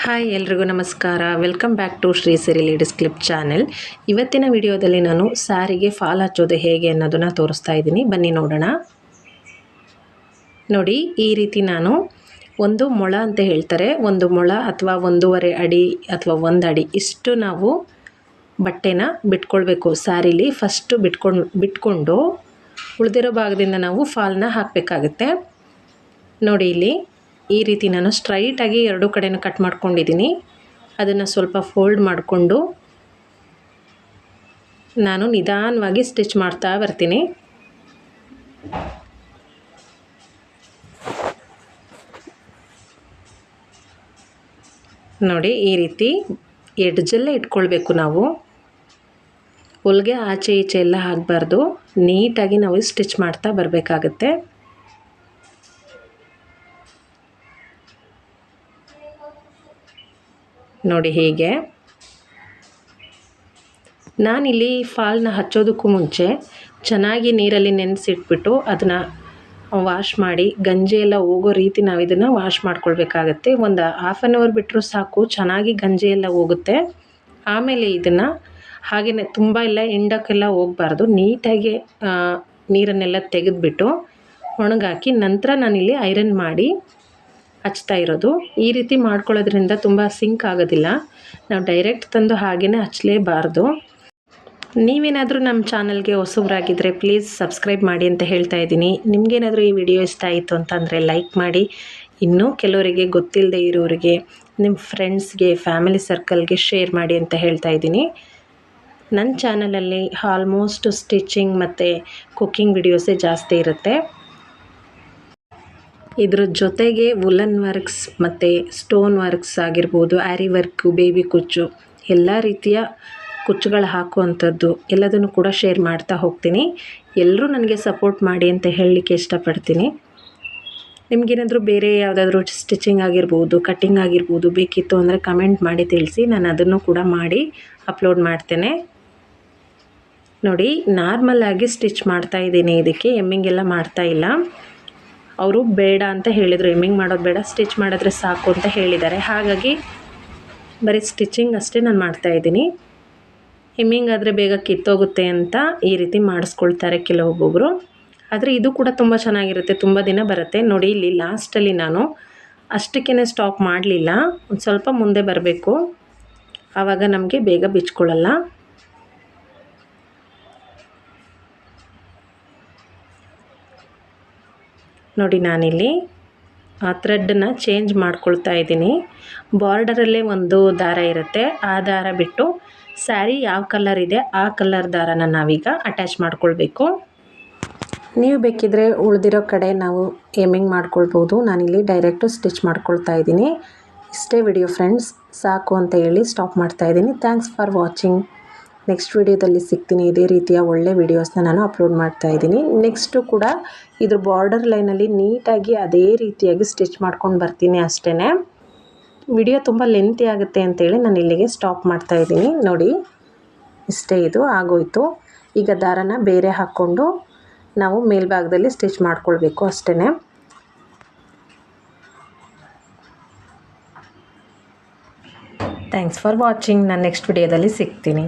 Hi ಎಲ್ರಿಗೂ ನಮಸ್ಕಾರ. Welcome back to Shri Siri ladies clip channel. ಇವತ್ತಿನ ವಿಡಿಯೋದಲ್ಲಿ ನಾನು ಸಾರಿಗೆ ಫಾಲ್ ಹಚ್ಚೋದು ಹೇಗೆ ಅನ್ನೋದನ್ನು ತೋರಿಸ್ತಾ ಇದ್ದೀನಿ. ಬನ್ನಿ ನೋಡೋಣ. ನೋಡಿ, ಈ ರೀತಿ ನಾನು ಒಂದು ಮೊಳ ಅಂತ ಹೇಳ್ತಾರೆ, ಒಂದು ಮೊಳ ಅಥವಾ 1.5 ಅಡಿ ಅಥವಾ 1 ಅಡಿ ಇಷ್ಟು ನಾವು ಬಟ್ಟೆನ ಬಿಟ್ಕೊಳ್ಬೇಕು. ಸ್ಯಾರಿಲಿ ಫಸ್ಟು ಬಿಟ್ಕೊಂಡು ಉಳಿದಿರೋ ಭಾಗದಿಂದ ನಾವು ಫಾಲ್ನ ಹಾಕಬೇಕಾಗುತ್ತೆ. ನೋಡಿ, ಇಲ್ಲಿ ಈ ರೀತಿ ನಾನು ಸ್ಟ್ರೈಟಾಗಿ ಎರಡು ಕಡೆನೂ ಕಟ್ ಮಾಡ್ಕೊಂಡಿದ್ದೀನಿ. ಅದನ್ನು ಸ್ವಲ್ಪ ಫೋಲ್ಡ್ ಮಾಡಿಕೊಂಡು ನಾನು ನಿಧಾನವಾಗಿ ಸ್ಟಿಚ್ ಮಾಡ್ತಾ ಬರ್ತೀನಿ. ನೋಡಿ, ಈ ರೀತಿ ಎಡ್ಜಲ್ಲೇ ಇಟ್ಕೊಳ್ಬೇಕು. ನಾವು ಹೊಲಿಗೆ ಆಚೆ ಈಚೆ ಎಲ್ಲ ಆಗಬಾರ್ದು. ನೀಟಾಗಿ ನಾವು ಸ್ಟಿಚ್ ಮಾಡ್ತಾ ಬರಬೇಕಾಗತ್ತೆ. ನೋಡಿ, ಹೀಗೆ ನಾನಿಲ್ಲಿ ಫಾಲ್ನ ಹಚ್ಚೋದಕ್ಕೂ ಮುಂಚೆ ಚೆನ್ನಾಗಿ ನೀರಲ್ಲಿ ನೆನೆಸಿಟ್ಬಿಟ್ಟು ಅದನ್ನು ವಾಶ್ ಮಾಡಿ ಗಂಜಿ ಎಲ್ಲ ಹೋಗೋ ರೀತಿ ನಾವು ಇದನ್ನು ವಾಶ್ ಮಾಡ್ಕೊಳ್ಬೇಕಾಗತ್ತೆ. ಒಂದು ಹಾಫ್ ಆನ್ ಅವರ್ ಬಿಟ್ಟರೂ ಸಾಕು, ಚೆನ್ನಾಗಿ ಗಂಜಿ ಎಲ್ಲ ಹೋಗುತ್ತೆ. ಆಮೇಲೆ ಇದನ್ನು ಹಾಗೆಯೇ ತುಂಬ ಎಲ್ಲ ಹಿಂಡಕ್ಕೆಲ್ಲ ಹೋಗಬಾರ್ದು. ನೀಟಾಗಿ ನೀರನ್ನೆಲ್ಲ ತೆಗೆದುಬಿಟ್ಟು ಒಣಗಾಕಿ ನಂತರ ನಾನಿಲ್ಲಿ ಐರನ್ ಮಾಡಿ ಹಚ್ತಾ ಇರೋದು. ಈ ರೀತಿ ಮಾಡ್ಕೊಳ್ಳೋದ್ರಿಂದ ತುಂಬ ಸಿಂಕ್ ಆಗೋದಿಲ್ಲ. ನಾವು ಡೈರೆಕ್ಟ್ ತಂದು ಹಾಗೆಯೇ ಹಚ್ಚಲೇಬಾರ್ದು. ನೀವೇನಾದರೂ ನಮ್ಮ ಚಾನಲ್ಗೆ ಹೊಸಬರಾಗಿದ್ದರೆ ಪ್ಲೀಸ್ ಸಬ್ಸ್ಕ್ರೈಬ್ ಮಾಡಿ ಅಂತ ಹೇಳ್ತಾ ಇದ್ದೀನಿ. ನಿಮಗೇನಾದರೂ ಈ ವಿಡಿಯೋ ಇಷ್ಟ ಆಯಿತು ಅಂತಂದರೆ ಲೈಕ್ ಮಾಡಿ. ಇನ್ನೂ ಕೆಲವರಿಗೆ ಗೊತ್ತಿಲ್ಲದೆ ಇರೋರಿಗೆ ನಿಮ್ಮ ಫ್ರೆಂಡ್ಸ್ಗೆ, ಫ್ಯಾಮಿಲಿ ಸರ್ಕಲ್ಗೆ ಶೇರ್ ಮಾಡಿ ಅಂತ ಹೇಳ್ತಾ ಇದ್ದೀನಿ. ನನ್ನ ಚಾನಲಲ್ಲಿ ಆಲ್ಮೋಸ್ಟ್ ಸ್ಟಿಚಿಂಗ್ ಮತ್ತು ಕುಕ್ಕಿಂಗ್ ವಿಡಿಯೋಸೇ ಜಾಸ್ತಿ ಇರುತ್ತೆ. ಇದ್ರ ಜೊತೆಗೆ ವುಲನ್ ವರ್ಕ್ಸ್ ಮತ್ತು ಸ್ಟೋನ್ ವರ್ಕ್ಸ್ ಆಗಿರ್ಬೋದು, ಆ್ಯರಿ ವರ್ಕು, ಬೇಬಿ ಕುಚ್ಚು, ಎಲ್ಲ ರೀತಿಯ ಕುಚ್ಚುಗಳು ಹಾಕುವಂಥದ್ದು ಎಲ್ಲದನ್ನು ಕೂಡ ಶೇರ್ ಮಾಡ್ತಾ ಹೋಗ್ತೀನಿ. ಎಲ್ಲರೂ ನನಗೆ ಸಪೋರ್ಟ್ ಮಾಡಿ ಅಂತ ಹೇಳಲಿಕ್ಕೆ ಇಷ್ಟಪಡ್ತೀನಿ. ನಿಮಗೇನಾದರೂ ಬೇರೆ ಯಾವುದಾದ್ರೂ ಸ್ಟಿಚಿಂಗ್ ಆಗಿರ್ಬೋದು, ಕಟ್ಟಿಂಗ್ ಆಗಿರ್ಬೋದು ಬೇಕಿತ್ತು ಅಂದರೆ ಕಮೆಂಟ್ ಮಾಡಿ ತಿಳಿಸಿ. ನಾನು ಅದನ್ನು ಕೂಡ ಮಾಡಿ ಅಪ್ಲೋಡ್ ಮಾಡ್ತೇನೆ. ನೋಡಿ, ನಾರ್ಮಲಾಗಿ ಸ್ಟಿಚ್ ಮಾಡ್ತಾ ಇದ್ದೀನಿ. ಇದಕ್ಕೆ ಎಮ್ಮಿಂಗ್ ಎಲ್ಲ ಮಾಡ್ತಾ ಇಲ್ಲ. ಅವರು ಬೇಡ ಅಂತ ಹೇಳಿದರು, ಎಮ್ಮಿಂಗ್ ಮಾಡೋದು ಬೇಡ, ಸ್ಟಿಚ್ ಮಾಡಿದ್ರೆ ಸಾಕು ಅಂತ ಹೇಳಿದ್ದಾರೆ. ಹಾಗಾಗಿ ಬರೀ ಸ್ಟಿಚಿಂಗ್ ಅಷ್ಟೇ ನಾನು ಮಾಡ್ತಾಯಿದ್ದೀನಿ. ಎಮ್ಮಿಂಗ್ ಆದರೆ ಬೇಗ ಕಿತ್ತೋಗುತ್ತೆ ಅಂತ ಈ ರೀತಿ ಮಾಡಿಸ್ಕೊಳ್ತಾರೆ ಕೆಲವೊಬ್ಬೊಬ್ಬರು. ಆದರೆ ಇದು ಕೂಡ ತುಂಬ ಚೆನ್ನಾಗಿರುತ್ತೆ, ತುಂಬ ದಿನ ಬರುತ್ತೆ. ನೋಡಿ, ಇಲ್ಲಿ ಲಾಸ್ಟಲ್ಲಿ ನಾನು ಅಷ್ಟಕ್ಕೇ ಸ್ಟಾಪ್ ಮಾಡಲಿಲ್ಲ. ಒಂದು ಸ್ವಲ್ಪ ಮುಂದೆ ಬರಬೇಕು, ಆವಾಗ ನಮಗೆ ಬೇಗ ಬಿಚ್ಕೊಳ್ಳಲ್ಲ. ನೋಡಿ, ನಾನಿಲ್ಲಿ ಆ ಥ್ರೆಡ್ಡನ್ನು ಚೇಂಜ್ ಮಾಡ್ಕೊಳ್ತಾ ಇದ್ದೀನಿ. ಬಾರ್ಡರಲ್ಲೇ ಒಂದು ದಾರ ಇರುತ್ತೆ, ಆ ದಾರ ಬಿಟ್ಟು ಸ್ಯಾರಿ ಯಾವ ಕಲರ್ ಇದೆ ಆ ಕಲರ್ ದಾರನ ನಾವೀಗ ಅಟ್ಯಾಚ್ ಮಾಡ್ಕೊಳ್ಬೇಕು. ನೀವು ಬೇಕಿದ್ದರೆ ಉಳಿದಿರೋ ಕಡೆ ನಾವು ಎಮ್ಮಿಂಗ್ ಮಾಡ್ಕೊಳ್ಬೋದು. ನಾನಿಲ್ಲಿ ಡೈರೆಕ್ಟು ಸ್ಟಿಚ್ ಮಾಡ್ಕೊಳ್ತಾ ಇದ್ದೀನಿ. ಇಷ್ಟೇ ವಿಡಿಯೋ ಫ್ರೆಂಡ್ಸ್, ಸಾಕು ಅಂತ ಹೇಳಿ ಸ್ಟಾಪ್ ಮಾಡ್ತಾ ಇದ್ದೀನಿ. Thanks for watching. ನೆಕ್ಸ್ಟ್ ವಿಡಿಯೋದಲ್ಲಿ ಸಿಗ್ತೀನಿ. ಇದೇ ರೀತಿಯ ಒಳ್ಳೆ ವೀಡಿಯೋಸ್ನ ನಾನು ಅಪ್ಲೋಡ್ ಮಾಡ್ತಾ ಇದ್ದೀನಿ. ನೆಕ್ಸ್ಟು ಕೂಡ ಇದ್ರ ಬಾರ್ಡರ್ ಲೈನಲ್ಲಿ ನೀಟಾಗಿ ಅದೇ ರೀತಿಯಾಗಿ ಸ್ಟಿಚ್ ಮಾಡ್ಕೊಂಡು ಬರ್ತೀನಿ ಅಷ್ಟೇ. ವಿಡಿಯೋ ತುಂಬ ಲೆಂತಿ ಆಗುತ್ತೆ ಅಂತೇಳಿ ನಾನು ಇಲ್ಲಿಗೆ ಸ್ಟಾಪ್ ಮಾಡ್ತಾ ಇದ್ದೀನಿ. ನೋಡಿ, ಇಷ್ಟೇ, ಇದು ಆಗೋಯ್ತು. ಈಗ ದಾರನ ಬೇರೆ ಹಾಕ್ಕೊಂಡು ನಾವು ಮೇಲ್ಭಾಗದಲ್ಲಿ ಸ್ಟಿಚ್ ಮಾಡ್ಕೊಳ್ಬೇಕು ಅಷ್ಟೇ. Thanks for watching. ನಾನು ನೆಕ್ಸ್ಟ್ ವಿಡಿಯೋದಲ್ಲಿ ಸಿಗ್ತೀನಿ.